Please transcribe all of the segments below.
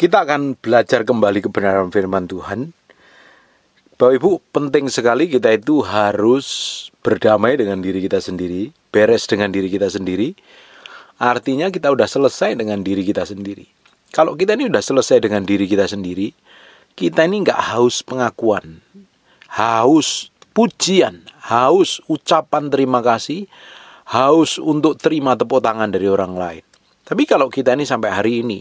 Kita akan belajar kembali kebenaran firman Tuhan. Bapak Ibu, penting sekali kita itu harus berdamai dengan diri kita sendiri, beres dengan diri kita sendiri. Artinya kita udah selesai dengan diri kita sendiri. Kalau kita ini udah selesai dengan diri kita sendiri, kita ini nggak haus pengakuan, haus pujian, haus ucapan terima kasih, haus untuk terima tepuk tangan dari orang lain. Tapi kalau kita ini sampai hari ini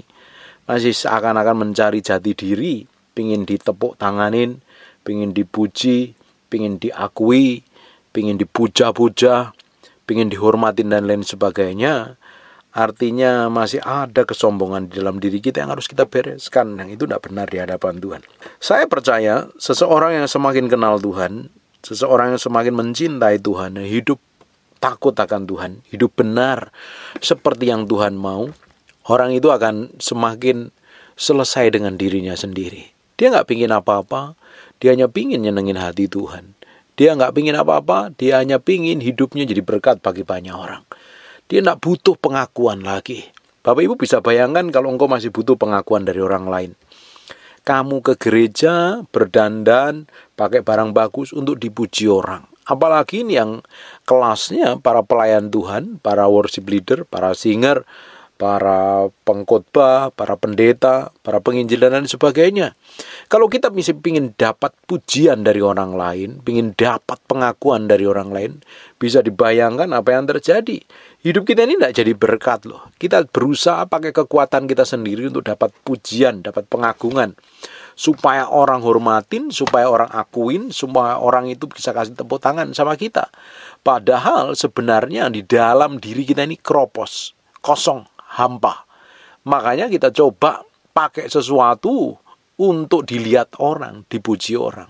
masih seakan-akan mencari jati diri, pingin ditepuk tanganin, pingin dipuji, pingin diakui, pingin dipuja-puja, pingin dihormatin dan lain sebagainya, artinya masih ada kesombongan di dalam diri kita yang harus kita bereskan. Yang itu tidak benar di hadapan Tuhan. Saya percaya seseorang yang semakin kenal Tuhan, seseorang yang semakin mencintai Tuhan, hidup takut akan Tuhan, hidup benar seperti yang Tuhan mau, orang itu akan semakin selesai dengan dirinya sendiri. Dia nggak pingin apa-apa, dia hanya pingin nyenengin hati Tuhan. Dia nggak pingin apa-apa, dia hanya pingin hidupnya jadi berkat bagi banyak orang. Dia nggak butuh pengakuan lagi. Bapak Ibu bisa bayangkan kalau engkau masih butuh pengakuan dari orang lain. Kamu ke gereja, berdandan, pakai barang bagus untuk dipuji orang. Apalagi ini yang kelasnya para pelayan Tuhan, para worship leader, para singer, para pengkhotbah, para pendeta, para penginjil dan sebagainya. Kalau kita mesti ingin dapat pujian dari orang lain, ingin dapat pengakuan dari orang lain, bisa dibayangkan apa yang terjadi. Hidup kita ini tidak jadi berkat loh. Kita berusaha pakai kekuatan kita sendiri untuk dapat pujian, dapat pengagungan. Supaya orang hormatin, supaya orang akuin, supaya orang itu bisa kasih tepuk tangan sama kita. Padahal sebenarnya di dalam diri kita ini kropos, kosong, hampa. Makanya kita coba pakai sesuatu untuk dilihat orang, dipuji orang.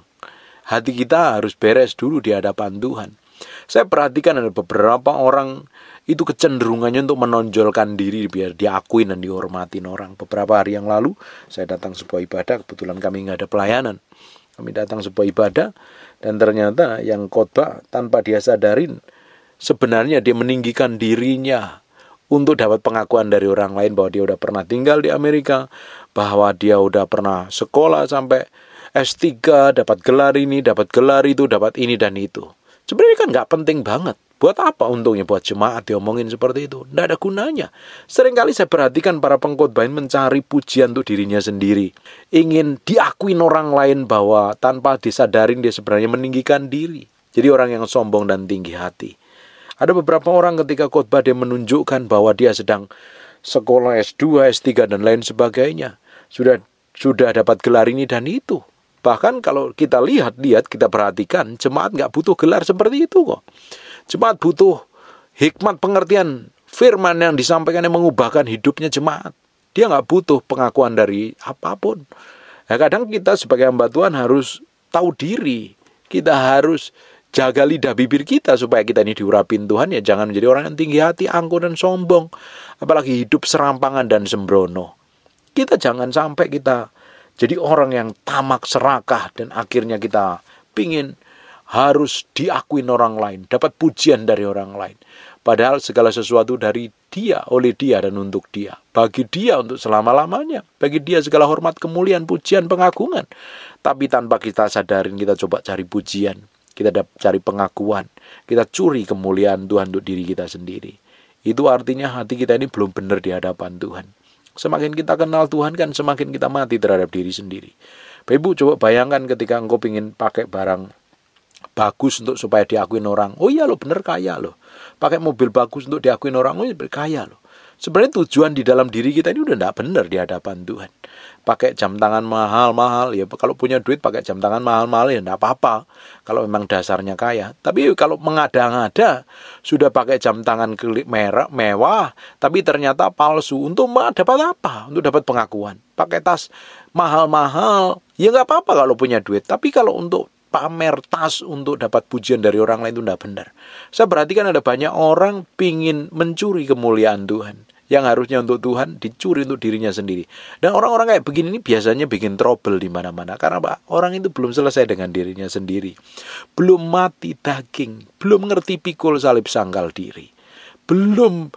Hati kita harus beres dulu di hadapan Tuhan. Saya perhatikan ada beberapa orang itu kecenderungannya untuk menonjolkan diri biar diakuin dan dihormatin orang. Beberapa hari yang lalu saya datang sebuah ibadah, kebetulan kami nggak ada pelayanan. Kami datang sebuah ibadah dan ternyata yang khotbah tanpa dia sadarin sebenarnya dia meninggikan dirinya untuk dapat pengakuan dari orang lain bahwa dia udah pernah tinggal di Amerika, bahwa dia udah pernah sekolah sampai S3, dapat gelar ini, dapat gelar itu, dapat ini dan itu. Sebenarnya kan nggak penting banget. Buat apa untungnya buat jemaat diomongin seperti itu? Nggak ada gunanya. Seringkali saya perhatikan para pengkhotbah mencari pujian untuk dirinya sendiri. Ingin diakuin orang lain bahwa tanpa disadarin dia sebenarnya meninggikan diri. Jadi orang yang sombong dan tinggi hati. Ada beberapa orang ketika khotbah dia menunjukkan bahwa dia sedang sekolah S2, S3 dan lain sebagainya. Sudah dapat gelar ini dan itu. Bahkan kalau kita lihat, kita perhatikan, jemaat nggak butuh gelar seperti itu kok. Jemaat butuh hikmat pengertian firman yang disampaikan yang mengubahkan hidupnya jemaat. Dia nggak butuh pengakuan dari apapun. Nah, kadang kita sebagai hamba Tuhan harus tahu diri. Kita harus jaga lidah bibir kita supaya kita ini diurapin Tuhan. Ya jangan menjadi orang yang tinggi hati, angkuh dan sombong. Apalagi hidup serampangan dan sembrono. Kita jangan sampai kita jadi orang yang tamak serakah dan akhirnya kita pingin harus diakuin orang lain, dapat pujian dari orang lain. Padahal segala sesuatu dari dia, oleh dia dan untuk dia. Bagi dia untuk selama-lamanya. Bagi dia segala hormat, kemuliaan, pujian, pengagungan. Tapi tanpa kita sadarin kita coba cari pujian. Kita cari pengakuan. Kita curi kemuliaan Tuhan untuk diri kita sendiri. Itu artinya hati kita ini belum benar di hadapan Tuhan. Semakin kita kenal Tuhan kan semakin kita mati terhadap diri sendiri. Bapak Ibu coba bayangkan ketika engkau ingin pakai barang bagus untuk supaya diakuin orang. Oh iya lo bener kaya lo. Pakai mobil bagus untuk diakuin orang. Oh iya kaya lo. Sebenarnya tujuan di dalam diri kita ini udah tidak benar di hadapan Tuhan. Pakai jam tangan mahal-mahal. Ya kalau punya duit pakai jam tangan mahal-mahal ya tidak apa-apa. Kalau memang dasarnya kaya. Tapi kalau mengada-ngada sudah pakai jam tangan merah, mewah. Tapi ternyata palsu. Untuk dapat apa? Untuk dapat pengakuan. Pakai tas mahal-mahal. Ya nggak apa-apa kalau punya duit. Tapi kalau untuk pamer tas untuk dapat pujian dari orang lain itu tidak benar. Saya perhatikan ada banyak orang pingin mencuri kemuliaan Tuhan. Yang harusnya untuk Tuhan dicuri untuk dirinya sendiri. Dan orang-orang kayak begini ini biasanya bikin trouble di mana-mana. Karena Pak, orang itu belum selesai dengan dirinya sendiri. Belum mati daging. Belum ngerti pikul salib sangkal diri. Belum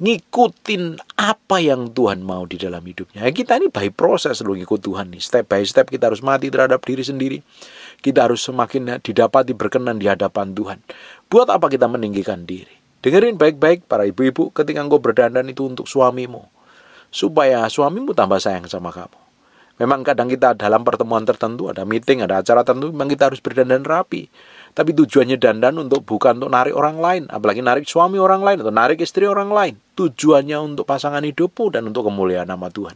ngikutin apa yang Tuhan mau di dalam hidupnya. Kita ini by proses loh ngikut Tuhan nih. Step by step kita harus mati terhadap diri sendiri. Kita harus semakin didapati berkenan di hadapan Tuhan. Buat apa kita meninggikan diri? Dengerin baik-baik para ibu-ibu, ketika engkau berdandan itu untuk suamimu, supaya suamimu tambah sayang sama kamu. Memang kadang kita dalam pertemuan tertentu, ada meeting, ada acara tertentu, memang kita harus berdandan rapi. Tapi tujuannya dandan bukan untuk narik orang lain, apalagi narik suami orang lain atau narik istri orang lain. Tujuannya untuk pasangan hidupmu dan untuk kemuliaan nama Tuhan.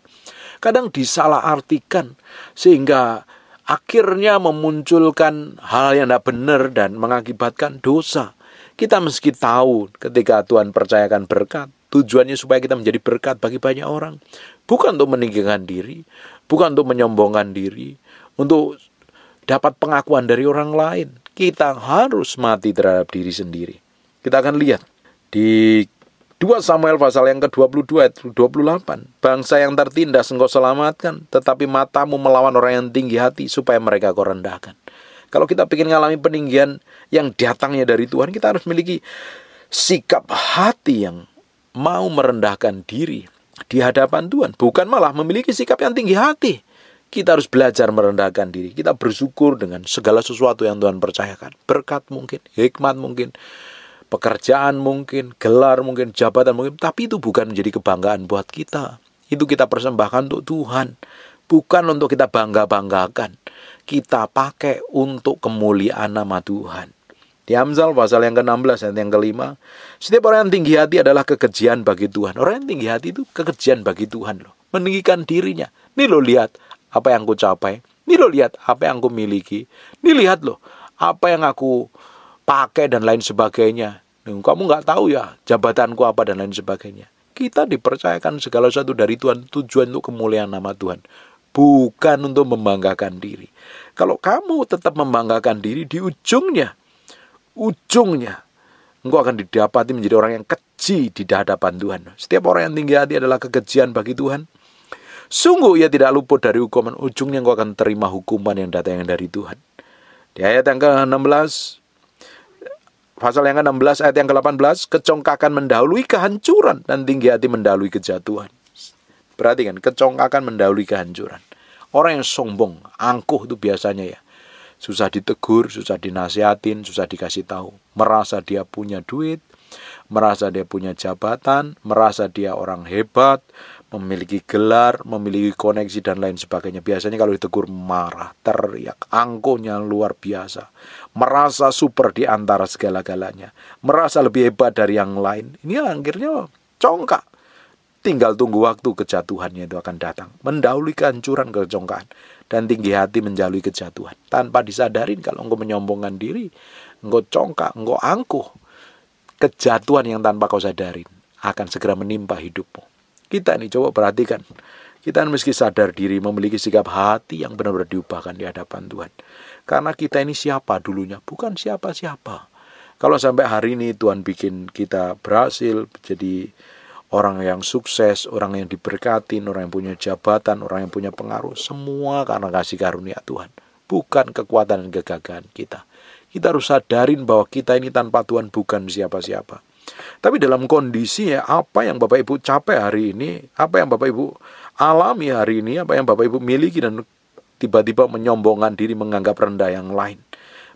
Kadang disalahartikan sehingga akhirnya memunculkan hal yang tidak benar dan mengakibatkan dosa. Kita meski tahu ketika Tuhan percayakan berkat, tujuannya supaya kita menjadi berkat bagi banyak orang. Bukan untuk meninggikan diri, bukan untuk menyombongkan diri, untuk dapat pengakuan dari orang lain. Kita harus mati terhadap diri sendiri. Kita akan lihat di 2 Samuel pasal yang ke-22 ayat 28. Bangsa yang tertindas engkau selamatkan, tetapi matamu melawan orang yang tinggi hati supaya mereka kau rendahkan. Kalau kita ingin mengalami peninggian yang datangnya dari Tuhan, kita harus memiliki sikap hati yang mau merendahkan diri di hadapan Tuhan. Bukan malah memiliki sikap yang tinggi hati. Kita harus belajar merendahkan diri. Kita bersyukur dengan segala sesuatu yang Tuhan percayakan. Berkat mungkin, hikmat mungkin, pekerjaan mungkin, gelar mungkin, jabatan mungkin. Tapi itu bukan menjadi kebanggaan buat kita. Itu kita persembahkan untuk Tuhan. Bukan untuk kita bangga-banggakan. Kita pakai untuk kemuliaan nama Tuhan. Di Amsal pasal yang ke-16 ayat yang ke-5. Setiap orang yang tinggi hati adalah kekejian bagi Tuhan. Orang yang tinggi hati itu kekejian bagi Tuhan loh. Meninggikan dirinya. Nih lo lihat apa yang aku capai. Nih lo lihat apa yang aku miliki. Nih lihat loh apa yang aku pakai dan lain sebagainya. Kamu nggak tahu ya jabatanku apa dan lain sebagainya. Kita dipercayakan segala sesuatu dari Tuhan. Tujuan untuk kemuliaan nama Tuhan. Bukan untuk membanggakan diri. Kalau kamu tetap membanggakan diri, di ujungnya engkau akan didapati menjadi orang yang keji di hadapan Tuhan. Setiap orang yang tinggi hati adalah kekejian bagi Tuhan. Sungguh ia tidak luput dari hukuman. Ujungnya engkau akan terima hukuman yang datang dari Tuhan. Di ayat yang ke-16, pasal yang ke-16 ayat yang ke-18, kecongkakan mendahului kehancuran dan tinggi hati mendahului kejatuhan. Perhatikan, kecongkakan mendahului kehancuran. Orang yang sombong, angkuh itu biasanya ya susah ditegur, susah dinasihatin, susah dikasih tahu. Merasa dia punya duit, merasa dia punya jabatan, merasa dia orang hebat, memiliki gelar, memiliki koneksi dan lain sebagainya. Biasanya kalau ditegur marah, teriak, angkuhnya luar biasa. Merasa super di antara segala-galanya. Merasa lebih hebat dari yang lain. Ini akhirnya congkak. Tinggal tunggu waktu kejatuhannya itu akan datang. Mendahului kehancuran, kecongkakan. Dan tinggi hati menjalui kejatuhan. Tanpa disadarin kalau engkau menyombongkan diri, engkau congkak, engkau angkuh. Kejatuhan yang tanpa kau sadarin akan segera menimpa hidupmu. Kita ini coba perhatikan. Kita meski sadar diri memiliki sikap hati yang benar-benar diubahkan di hadapan Tuhan. Karena kita ini siapa dulunya? Bukan siapa-siapa. Kalau sampai hari ini Tuhan bikin kita berhasil jadi orang yang sukses, orang yang diberkatin, orang yang punya jabatan, orang yang punya pengaruh. Semua karena kasih karunia Tuhan. Bukan kekuatan dan kegagahan kita. Kita harus sadarin bahwa kita ini tanpa Tuhan bukan siapa-siapa. Tapi dalam kondisi apa yang Bapak Ibu capai hari ini, apa yang Bapak Ibu alami hari ini, apa yang Bapak Ibu miliki dan tiba-tiba menyombongkan diri, menganggap rendah yang lain.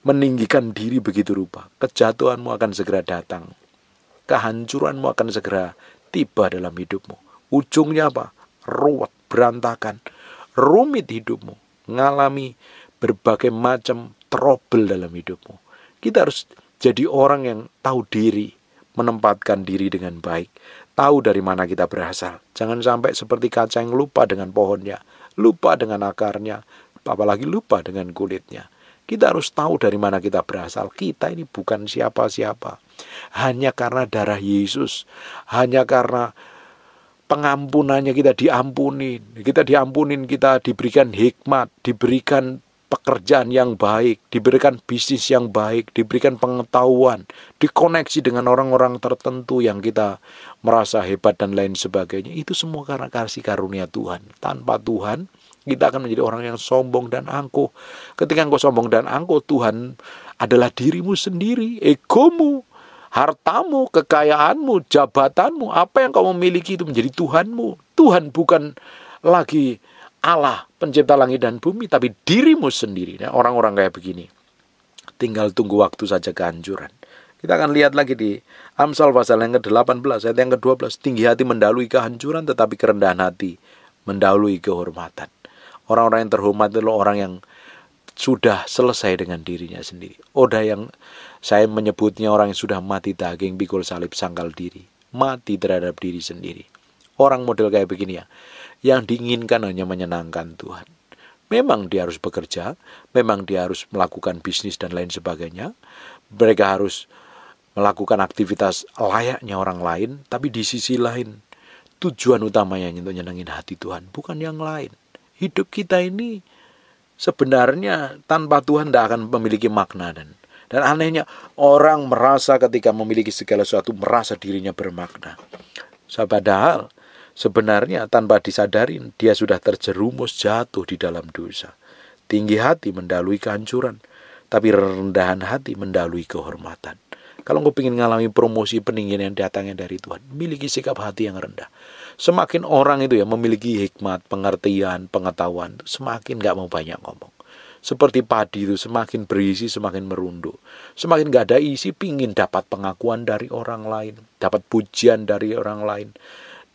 Meninggikan diri begitu rupa. Kejatuhanmu akan segera datang. Kehancuranmu akan segera tiba dalam hidupmu. Ujungnya apa? Ruwet, berantakan, rumit hidupmu. Mengalami berbagai macam trouble dalam hidupmu. Kita harus jadi orang yang tahu diri, menempatkan diri dengan baik, tahu dari mana kita berasal. Jangan sampai seperti kaca yang lupa dengan pohonnya, lupa dengan akarnya, apalagi lupa dengan kulitnya. Kita harus tahu dari mana kita berasal. Kita ini bukan siapa-siapa. Hanya karena darah Yesus, hanya karena pengampunannya kita diampunin. Kita diampunin, kita diberikan hikmat, diberikan pekerjaan yang baik, diberikan bisnis yang baik, diberikan pengetahuan, dikoneksi dengan orang-orang tertentu yang kita merasa hebat dan lain sebagainya. Itu semua karena kasih karunia Tuhan. Tanpa Tuhan, kita akan menjadi orang yang sombong dan angkuh. Ketika engkau sombong dan angkuh, Tuhan adalah dirimu sendiri, egomu Hartamu, kekayaanmu, jabatanmu, apa yang kau miliki itu menjadi Tuhanmu. Tuhan bukan lagi Allah pencipta langit dan bumi, tapi dirimu sendiri. Nah, orang-orang kayak begini tinggal tunggu waktu saja kehancuran. Kita akan lihat lagi di Amsal pasal yang ke-18 ayat yang ke-12. Tinggi hati mendahului kehancuran, tetapi kerendahan hati mendahului kehormatan. Orang-orang yang terhormat adalah orang yang sudah selesai dengan dirinya sendiri. Oda yang saya menyebutnya orang yang sudah mati daging, pikul salib, sangkal diri. Mati terhadap diri sendiri. Orang model kayak begini ya, yang diinginkan hanya menyenangkan Tuhan. Memang dia harus bekerja, memang dia harus melakukan bisnis dan lain sebagainya. Mereka harus melakukan aktivitas layaknya orang lain, tapi di sisi lain tujuan utamanya untuk nyenengin hati Tuhan, bukan yang lain. Hidup kita ini sebenarnya tanpa Tuhan tidak akan memiliki makna. Dan anehnya orang merasa ketika memiliki segala sesuatu merasa dirinya bermakna. Padahal sebenarnya tanpa disadari dia sudah terjerumus jatuh di dalam dosa. Tinggi hati mendahului kehancuran, tapi rendahan hati mendahului kehormatan. Kalau engkau ingin mengalami promosi peninggian yang datangnya dari Tuhan, miliki sikap hati yang rendah. Semakin orang itu ya memiliki hikmat, pengertian, pengetahuan, semakin gak mau banyak ngomong. Seperti padi itu semakin berisi semakin merunduk. Semakin gak ada isi, pingin dapat pengakuan dari orang lain, dapat pujian dari orang lain,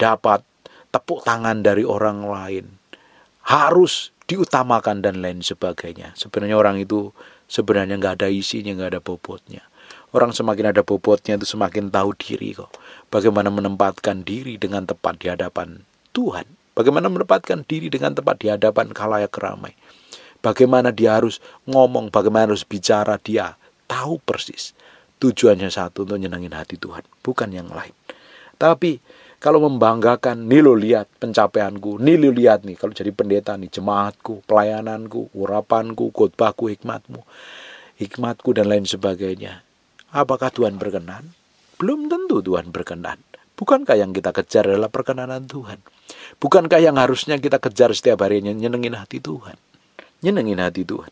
dapat tepuk tangan dari orang lain, harus diutamakan dan lain sebagainya. Sebenarnya orang itu sebenarnya gak ada isinya, gak ada bobotnya. Orang semakin ada bobotnya itu semakin tahu diri kok. Bagaimana menempatkan diri dengan tepat di hadapan Tuhan. Bagaimana menempatkan diri dengan tepat di hadapan khalayak ramai. Bagaimana dia harus ngomong, bagaimana harus bicara, dia tahu persis. Tujuannya satu, untuk nyenangin hati Tuhan, bukan yang lain. Tapi kalau membanggakan, nih lo lihat pencapaianku, nih lo lihat nih kalau jadi pendeta nih, jemaatku, pelayananku, urapanku, khotbahku, hikmatku dan lain sebagainya. Apakah Tuhan berkenan? Belum tentu Tuhan berkenan. Bukankah yang kita kejar adalah perkenanan Tuhan? Bukankah yang harusnya kita kejar setiap harinya nyenengin hati Tuhan? Nyenengin hati Tuhan.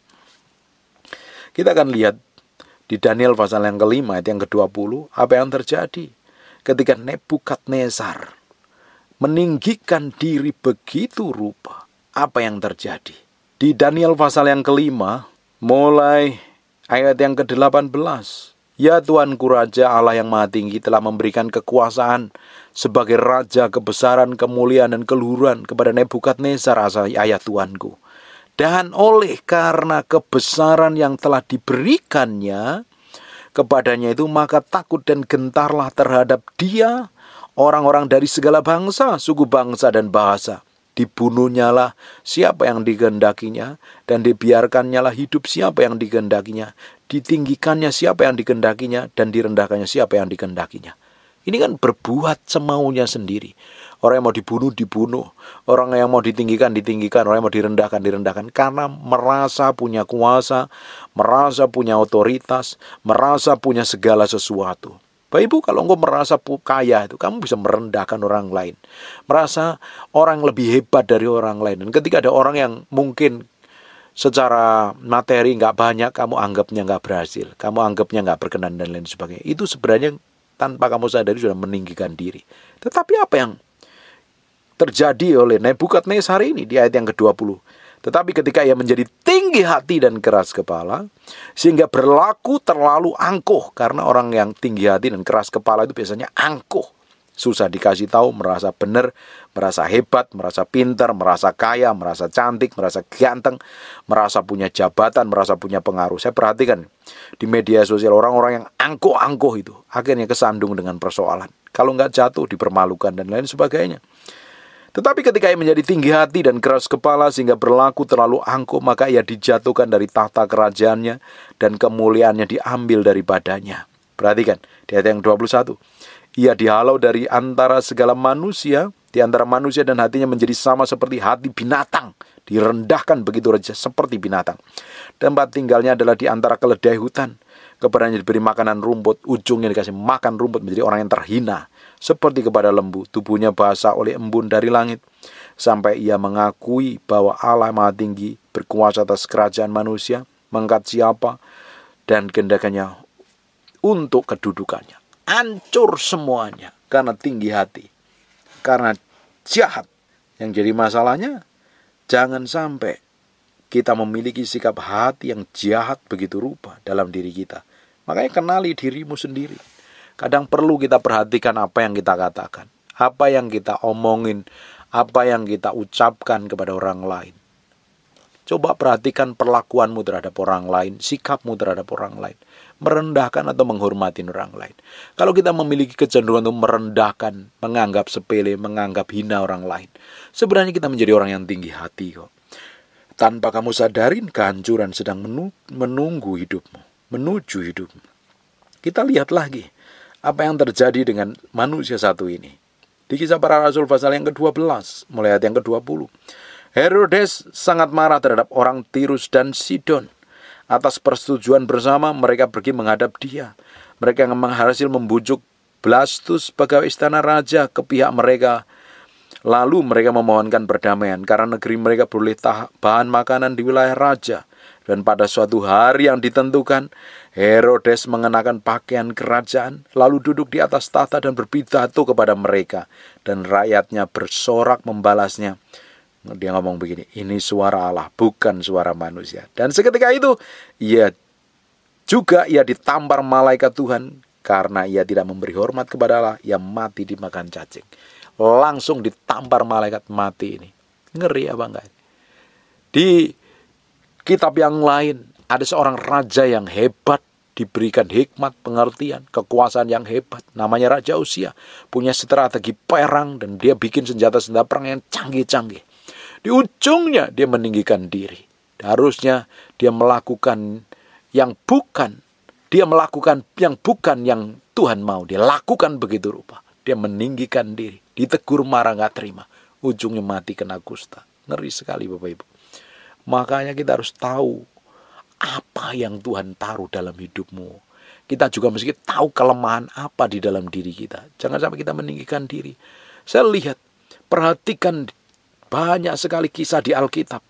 Kita akan lihat di Daniel pasal yang ke-5 ayat yang ke-20 apa yang terjadi ketika Nebukadnezar meninggikan diri begitu rupa. Apa yang terjadi? Di Daniel pasal yang ke-5 mulai ayat yang ke-18. Ya Tuanku Raja Allah yang Maha Tinggi telah memberikan kekuasaan sebagai Raja, kebesaran, kemuliaan dan keluhuran kepada Nebukadnezar ayah Tuanku. Dan oleh karena kebesaran yang telah diberikannya kepadanya itu, maka takut dan gentarlah terhadap dia orang-orang dari segala bangsa, suku bangsa dan bahasa. Dibunuhnyalah siapa yang dikehendakinya, dan dibiarkannyalah hidup siapa yang dikehendakinya. Ditinggikannya siapa yang dikehendakinya, dan direndahkannya siapa yang dikehendakinya. Ini kan berbuat semaunya sendiri. Orang yang mau dibunuh, dibunuh. Orang yang mau ditinggikan, ditinggikan. Orang yang mau direndahkan, direndahkan. Karena merasa punya kuasa, merasa punya otoritas, merasa punya segala sesuatu. Bapak Ibu, kalau engkau merasa kaya itu, kamu bisa merendahkan orang lain. Merasa orang lebih hebat dari orang lain. Dan ketika ada orang yang mungkin secara materi nggak banyak, kamu anggapnya nggak berhasil. Kamu anggapnya nggak berkenan dan lain sebagainya. Itu sebenarnya tanpa kamu sadari sudah meninggikan diri. Tetapi apa yang terjadi oleh Nebukadnezar ini di ayat yang ke-20. Tetapi ketika ia menjadi tinggi hati dan keras kepala, sehingga berlaku terlalu angkuh. Karena orang yang tinggi hati dan keras kepala itu biasanya angkuh. Susah dikasih tahu, merasa benar, merasa hebat, merasa pintar, merasa kaya, merasa cantik, merasa ganteng, merasa punya jabatan, merasa punya pengaruh. Saya perhatikan di media sosial orang-orang yang angkuh-angkuh itu akhirnya kesandung dengan persoalan. Kalau nggak jatuh, dipermalukan dan lain sebagainya. Tetapi ketika ia menjadi tinggi hati dan keras kepala sehingga berlaku terlalu angkuh, maka ia dijatuhkan dari tahta kerajaannya dan kemuliaannya diambil daripadanya. Perhatikan di ayat yang 21. Ia dihalau dari antara segala manusia, di antara manusia dan hatinya menjadi sama seperti hati binatang. Direndahkan begitu saja seperti binatang. Tempat tinggalnya adalah di antara keledai hutan. Kepadanya diberi makanan rumput, ujungnya dikasih makan rumput, menjadi orang yang terhina. Seperti kepada lembu, tubuhnya basah oleh embun dari langit. Sampai ia mengakui bahwa Allah Maha Tinggi berkuasa atas kerajaan manusia, mengangkat siapa, dan kehendakannya untuk kedudukannya. hancur semuanya karena tinggi hati, karena jahat. Yang jadi masalahnya, jangan sampai kita memiliki sikap hati yang jahat begitu rupa dalam diri kita. Makanya kenali dirimu sendiri. Kadang perlu kita perhatikan apa yang kita katakan, apa yang kita omongin, apa yang kita ucapkan kepada orang lain. Coba perhatikan perlakuanmu terhadap orang lain, sikapmu terhadap orang lain. Merendahkan atau menghormati orang lain. Kalau kita memiliki kecenderungan untuk merendahkan, menganggap sepele, menganggap hina orang lain, sebenarnya kita menjadi orang yang tinggi hati kok. Tanpa kamu sadarin, kehancuran sedang menunggu hidupmu, menuju hidupmu. Kita lihat lagi apa yang terjadi dengan manusia satu ini. Di Kisah Para Rasul pasal yang ke-12, mulai ayat yang ke-20. Herodes sangat marah terhadap orang Tirus dan Sidon. Atas persetujuan bersama, mereka pergi menghadap dia. Mereka berhasil membujuk Blastus, pegawai istana raja, ke pihak mereka. Lalu mereka memohonkan perdamaian karena negeri mereka boleh bahan makanan di wilayah raja. Dan pada suatu hari yang ditentukan, Herodes mengenakan pakaian kerajaan, lalu duduk di atas tahta dan berpidato kepada mereka. Dan rakyatnya bersorak membalasnya. Dia ngomong begini, ini suara Allah, bukan suara manusia. Dan seketika itu, ia ditampar malaikat Tuhan, karena ia tidak memberi hormat kepada Allah, ia mati dimakan cacing. Langsung ditampar malaikat mati ini. Ngeri apa enggak? Di kitab yang lain, ada seorang raja yang hebat, diberikan hikmat, pengertian, kekuasaan yang hebat. Namanya Raja Usia. Punya strategi perang, dan dia bikin senjata-senjata perang yang canggih-canggih. Di ujungnya dia meninggikan diri. Harusnya dia melakukan yang bukan yang Tuhan mau. Dia lakukan begitu rupa. Dia meninggikan diri. Ditegur marah gak terima. Ujungnya mati kena kusta. Ngeri sekali Bapak Ibu. Makanya kita harus tahu apa yang Tuhan taruh dalam hidupmu. Kita juga mesti tahu kelemahan apa di dalam diri kita. Jangan sampai kita meninggikan diri. Saya lihat, perhatikan banyak sekali kisah di Alkitab.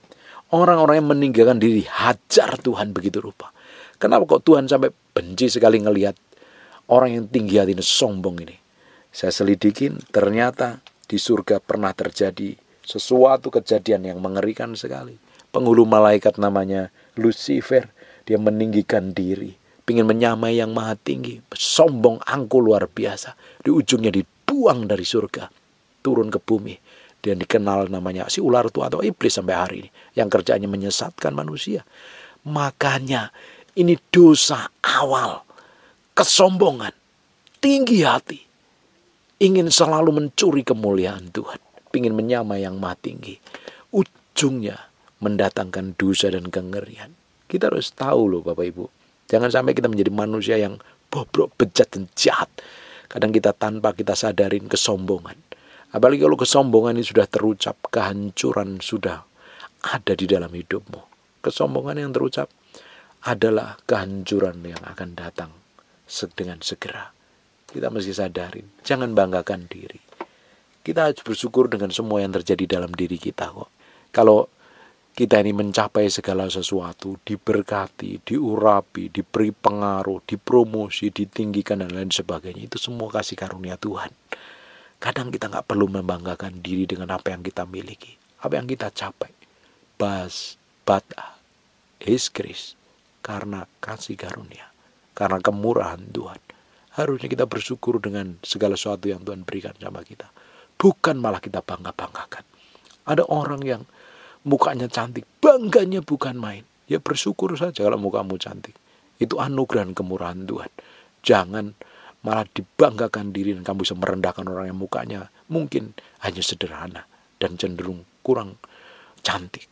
Orang-orang yang meninggalkan diri, hajar Tuhan begitu rupa. Kenapa kok Tuhan sampai benci sekali ngelihat orang yang tinggi hati ini, sombong ini? Saya selidikin, ternyata di surga pernah terjadi sesuatu kejadian yang mengerikan sekali. Penghulu malaikat namanya Lucifer, dia meninggikan diri, ingin menyamai yang maha tinggi, sombong, angkuh luar biasa. Di ujungnya dibuang dari surga, turun ke bumi. Dan dikenal namanya si ular tua atau iblis sampai hari ini. Yang kerjanya menyesatkan manusia. Makanya ini dosa awal. Kesombongan. Tinggi hati. Ingin selalu mencuri kemuliaan Tuhan. Ingin menyamai yang maha tinggi. Ujungnya mendatangkan dosa dan kengerian. Kita harus tahu loh Bapak Ibu. Jangan sampai kita menjadi manusia yang bobrok, bejat, dan jahat. Kadang kita tanpa kita sadarin kesombongan. Apalagi kalau kesombongan ini sudah terucap, kehancuran sudah ada di dalam hidupmu. Kesombongan yang terucap adalah kehancuran yang akan datang dengan segera. Kita mesti sadarin, jangan banggakan diri. Kita harus bersyukur dengan semua yang terjadi dalam diri kita kok. Kalau kita ini mencapai segala sesuatu, diberkati, diurapi, diberi pengaruh, dipromosi, ditinggikan, dan lain sebagainya, itu semua kasih karunia Tuhan. Kadang kita gak perlu membanggakan diri dengan apa yang kita miliki, apa yang kita capai. But His grace, karena kasih karunia, karena kemurahan Tuhan. Harusnya kita bersyukur dengan segala sesuatu yang Tuhan berikan sama kita. Bukan malah kita bangga-banggakan. Ada orang yang mukanya cantik, bangganya bukan main. Ya bersyukur saja kalau mukamu cantik. Itu anugerah dan kemurahan Tuhan. Jangan malah dibanggakan diri dan kamu bisa merendahkan orang yang mukanya mungkin hanya sederhana dan cenderung kurang cantik.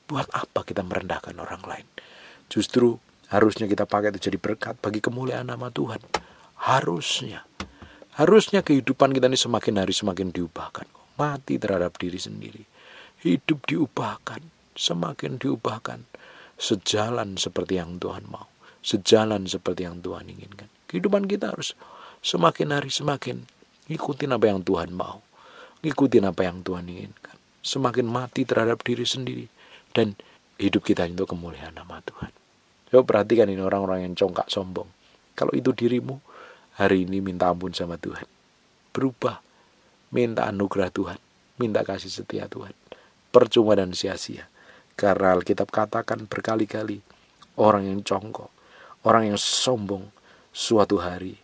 Buat apa kita merendahkan orang lain? Justru harusnya kita pakai itu jadi berkat bagi kemuliaan nama Tuhan. Harusnya kehidupan kita ini semakin hari semakin diubahkan. Mati terhadap diri sendiri. Hidup diubahkan, semakin diubahkan. Sejalan seperti yang Tuhan mau. Sejalan seperti yang Tuhan inginkan. Kehidupan kita harus semakin hari semakin ngikutin apa yang Tuhan mau. Ngikutin apa yang Tuhan inginkan. Semakin mati terhadap diri sendiri. Dan hidup kita itu kemuliaan nama Tuhan. Coba perhatikan ini orang-orang yang congkak sombong. Kalau itu dirimu, hari ini minta ampun sama Tuhan. Berubah, minta anugerah Tuhan, minta kasih setia Tuhan. Percuma dan sia-sia. Karena Alkitab katakan berkali-kali, orang yang congkok, orang yang sombong, suatu hari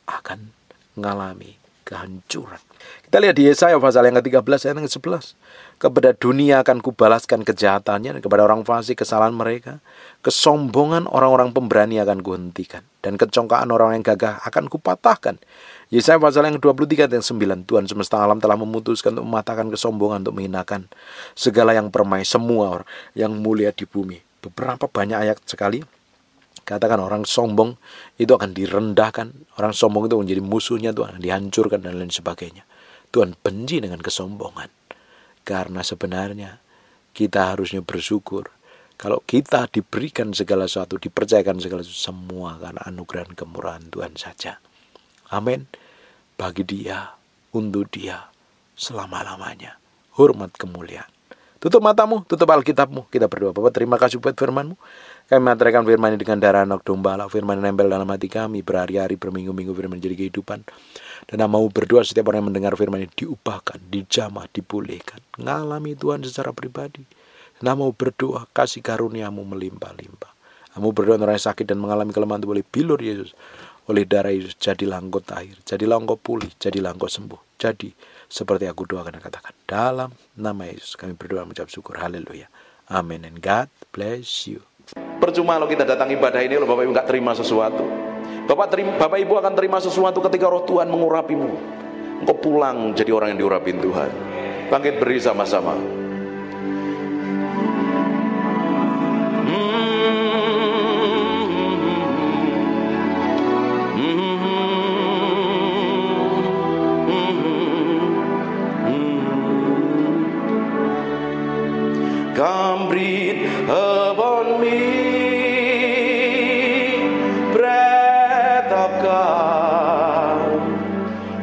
akan mengalami kehancuran. Kita lihat di Yesaya pasal yang ke-13 ayat yang ke-11. Kepada dunia akan kubalaskan kejahatannya, dan kepada orang fasik kesalahan mereka. Kesombongan orang-orang pemberani akan kuhentikan, dan kecongkaan orang yang gagah akan kupatahkan. Yesaya pasal yang ke-23 ayat yang 9. Tuhan semesta alam telah memutuskan untuk mematahkan kesombongan, untuk menghinakan segala yang permai, semua orang yang mulia di bumi. Beberapa banyak ayat sekali katakan orang sombong itu akan direndahkan, orang sombong itu menjadi musuhnya Tuhan, dihancurkan dan lain sebagainya. Tuhan benci dengan kesombongan. Karena sebenarnya kita harusnya bersyukur kalau kita diberikan segala sesuatu, dipercayakan segala sesuatu, semua karena anugerah dan kemurahan Tuhan saja. Amin. Bagi Dia, untuk Dia, selama-lamanya hormat kemuliaan. Tutup matamu, tutup Alkitabmu. Kita berdoa. Bapak, terima kasih buat firman-Mu. Kami menyatakan firman ini dengan darah anak domba Allah. Firman yang nempel dalam hati kami berhari-hari, berminggu-minggu, firman menjadi kehidupan. Dan mau berdoa setiap orang yang mendengar firman ini diubahkan, dijamah, dipulihkan. Ngalami Tuhan secara pribadi. Dan mau berdoa, kasih karunia-Mu melimpah-limpah. Mau berdoa orang yang sakit dan mengalami kelemahan itu oleh bilur Yesus. Oleh darah Yesus, jadilah engkau tahir. Jadilah engkau pulih, jadilah engkau sembuh. Jadi, seperti aku doakan dan katakan. Dalam nama Yesus kami berdoa mengucap syukur. Haleluya. Amin. And God bless you. Percuma kalau kita datang ibadah ini, Bapak Ibu nggak terima sesuatu. Bapak Ibu akan terima sesuatu ketika roh Tuhan mengurapimu. Engkau pulang jadi orang yang diurapin Tuhan. Bangkit beri sama-sama. Come breathe upon me, breath of God.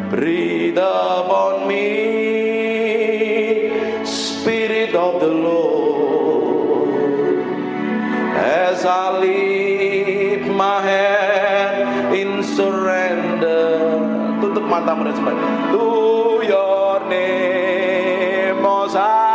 Breathe upon me, Spirit of the Lord. As I lift my hand in surrender, tutup matamu dan sebagainya. To your name, Most High.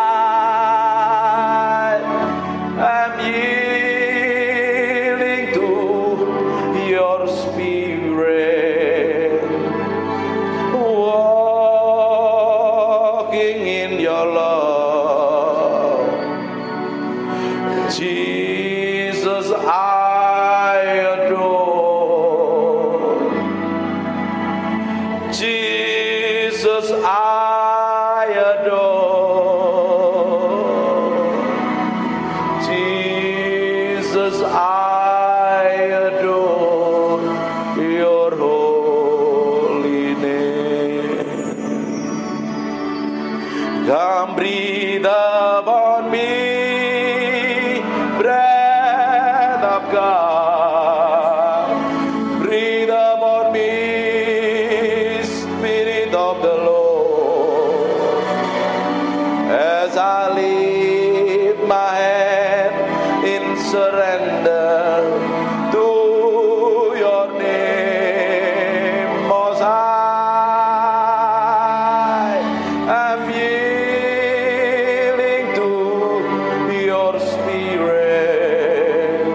Jesus, I adore. Jesus, I adore. Jesus, I adore your holy name. Come breathe upon me, breath of God. Breathe upon me, Spirit of the Lord. As I lift my hand in surrender to your name, Most High. I'm yielding to your Spirit,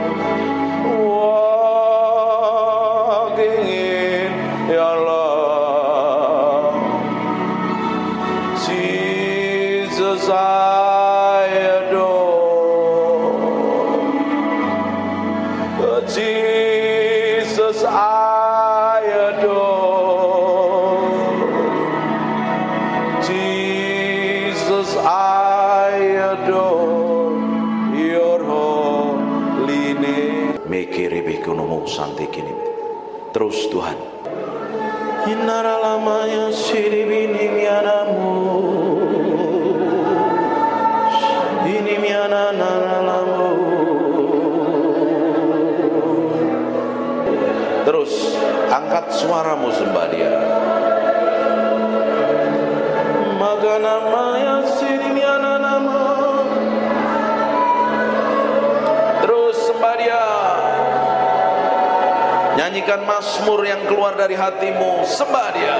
walking in your love. Jesus, I adore. Jesus, I adore. Jesus, I adore your holy name. Terus Tuhan. Inara lamanya siribini mianamu. Ini miana naramu. Terus angkat suaramu sembah Dia. Maka namanya sirimiana nama. Terus sembah Dia. Nyanyikan mazmur yang keluar dari hatimu, sembah Dia.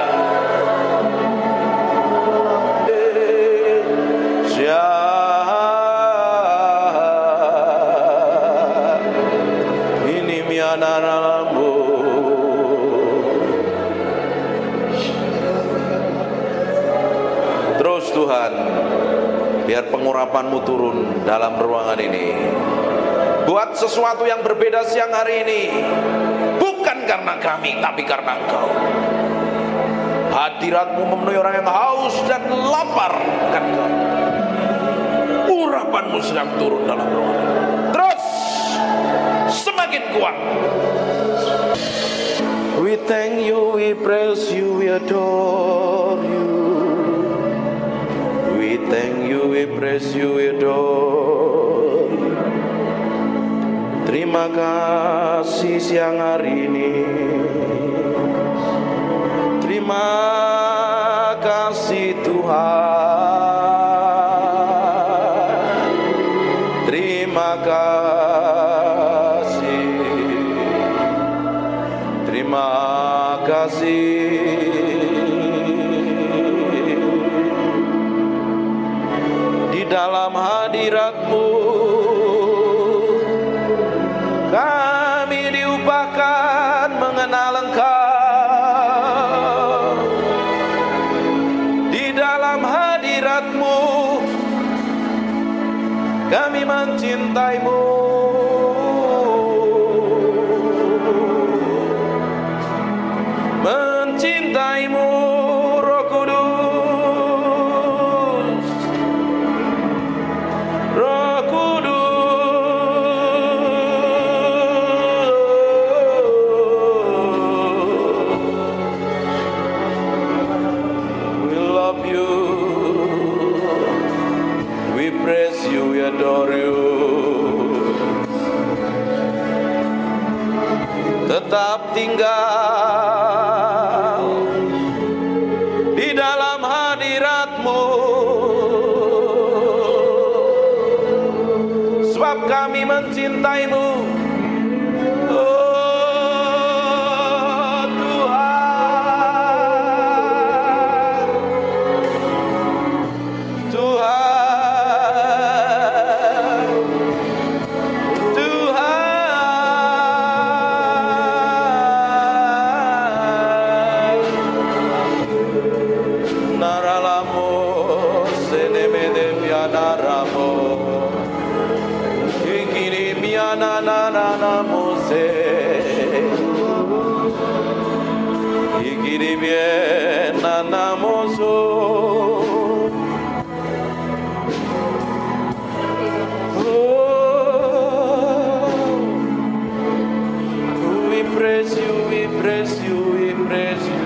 Ini mianaramu. Terus Tuhan, biar pengurapan-Mu turun dalam ruangan ini. Buat sesuatu yang berbeda siang hari ini. Bukan karena kami, tapi karena Engkau. Hadirat-Mu memenuhi orang yang haus dan lapar akan Engkau. Urapan-Mu sedang turun dalam ruangan ini. Terus semakin kuat. We thank you, we praise you, we adore you. We thank you, we praise you, we adore you. Terima kasih siang hari ini. Terima kasih Tuhan. Terima kasih. Terima kasih. Di dalam hadirat-Mu kami diupahkan mengenal Engkau. Di dalam hadirat-Mu kami mencintai-Mu. Mencintai-Mu, Roh Kudus. Roh Kudus. We adore you. Tetap tinggal di dalam hadirat-Mu, sebab kami mencintai-Mu. Oh Tuhan, Tuhan. We praise you, we praise you, we praise you.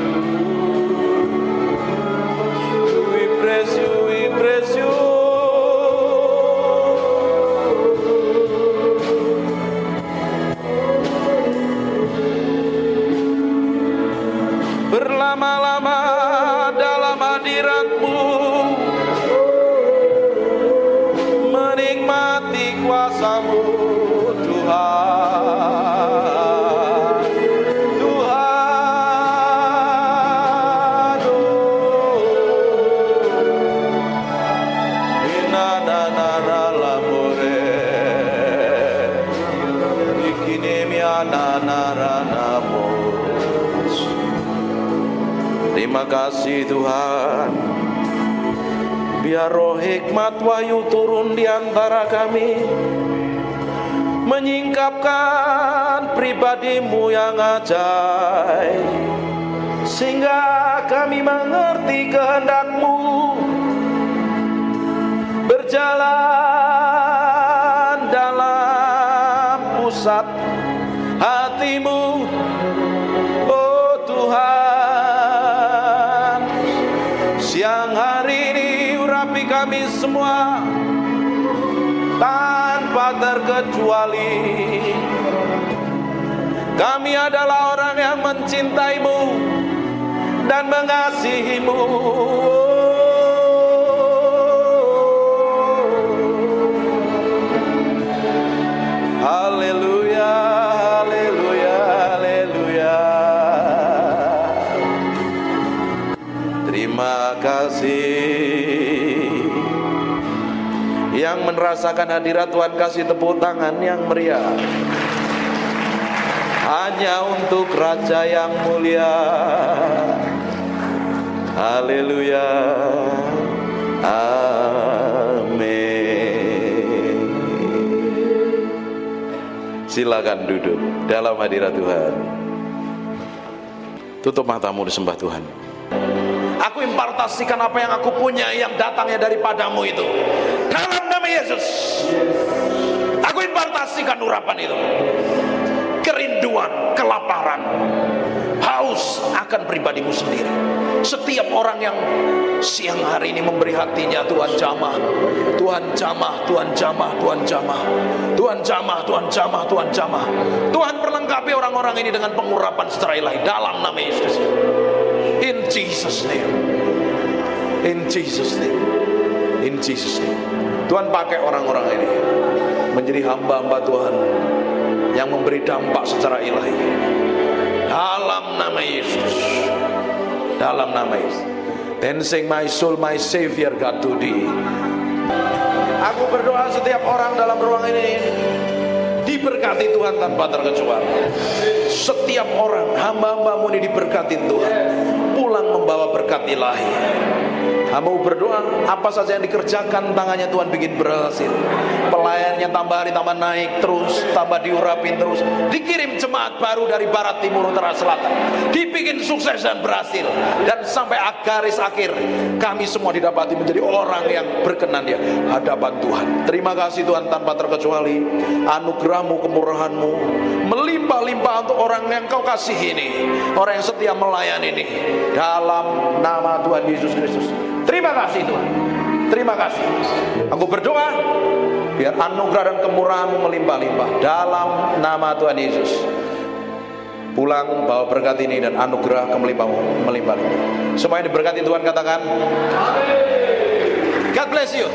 We praise you, we praise you. Berlama-lama dalam hadirat-Mu, menikmati kuasa-Mu, Tuhan. Tuhan, inananaramore, ikinemiananaranamo. Terima kasih Tuhan. Biar roh hikmat wahyu turun di antara kami, menyingkapkan pribadi-Mu yang ajaib, sehingga kami mengerti kehendak-Mu, berjalan dalam pusat hati-Mu. Oh Tuhan, siang hari ini urapi kami semua tanpa terkecuali. Kami adalah orang yang mencintai-Mu dan mengasihi-Mu. Haleluya, haleluya, haleluya. merasakan hadirat Tuhan, kasih tepuk tangan yang meriah. Hanya untuk Raja yang mulia. Haleluya. Amin. Silakan duduk dalam hadirat Tuhan. Tutup matamu, disembah Tuhan. Aku impartasikan apa yang aku punya yang datangnya daripadamu itu. Dalam nama Yesus. Aku impartasikan urapan itu. Kerinduan, kelaparan, haus akan pribadimu sendiri. Setiap orang yang siang hari ini memberi hatinya, Tuhan jamah, Tuhan jamah, Tuhan jamah, Tuhan jamah, Tuhan jamah, Tuhan jamah, Tuhan jamah. Tuhan perlengkapi orang-orang ini dengan pengurapan secara ilahi dalam nama Yesus. In Jesus name. In Jesus name. In Jesus name. Tuhan pakai orang-orang ini menjadi hamba-hamba Tuhan yang memberi dampak secara ilahi dalam nama Yesus. Dalam nama Yesus. Then sing my soul, my Savior God to thee. Aku berdoa setiap orang dalam ruang ini diberkati Tuhan tanpa terkecuali. Setiap orang, hamba-hambamu ini diberkati Tuhan, pulang membawa berkat ilahi. Hamba berdoa, apa saja yang dikerjakan tangannya Tuhan bikin berhasil. Pelayannya tambah hari tambah naik terus, tambah diurapin terus. Dikirim jemaat baru dari barat, timur, utara, selatan. Dibikin sukses dan berhasil. Dan sampai garis akhir, kami semua didapati menjadi orang yang berkenan di hadapan Tuhan. Terima kasih Tuhan tanpa terkecuali. Anugerahmu, kemurahanmu melimpah-limpah untuk orang yang kau kasih ini, orang yang setia melayani ini. Dalam nama Tuhan Yesus Kristus. Terima kasih Tuhan. Terima kasih. Aku berdoa biar anugerah dan kemurahan-Mu melimpah-limpah dalam nama Tuhan Yesus. Pulang bawa berkat ini dan anugerah kemelimpah-Mu melimpah-limpah. Semuanya diberkati Tuhan, katakan amin. God bless you.